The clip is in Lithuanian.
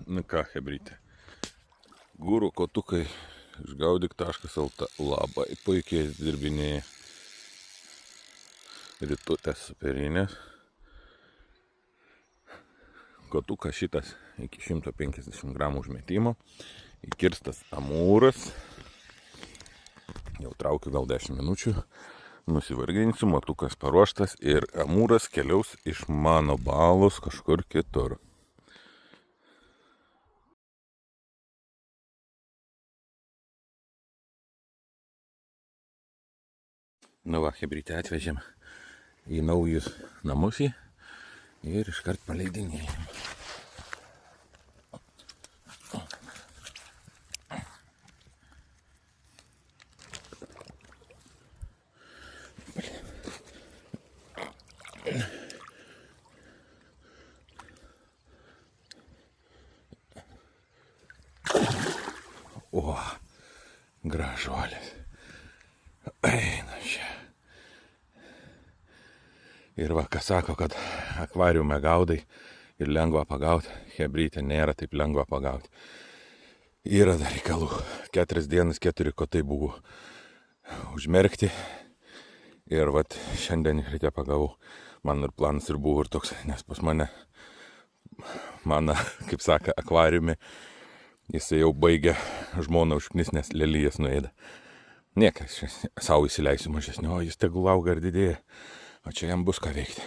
Nu ką, hebrytė. Gūrų kotukai iš gaudyk.lt labai puikiai dirbinėja. Rytutės superinės. Kotukas šitas iki 150 gramų užmetimo. Įkirstas amūras. Jau traukiu gal 10 minučių. Nusivarginsiu, matukas paruoštas ir amūras keliaus iš mano balos kažkur kitur. Nu va, hebrytę atvežėm į naujus namus ir iškart paleidinėjom. O, gražuolis. Eina čia. Ir va, kas sako, kad akvariume gaudai ir lengva pagauti, hebrytė nėra taip lengva pagauti. Yra dar reikalų. 4 dienas 4 kotai buvo užmerkti. Ir vat šiandien ryte pagavau. Man ir planas ir buvo ir toks, nes pas mane, kaip saka, akvariume, jisai jau baigė žmoną užknisnės lelyjas nuėda. Niekas, savo įsileisiu mažesnio, o jis tegul auga ir didėja. O čia jam bus ką veikti.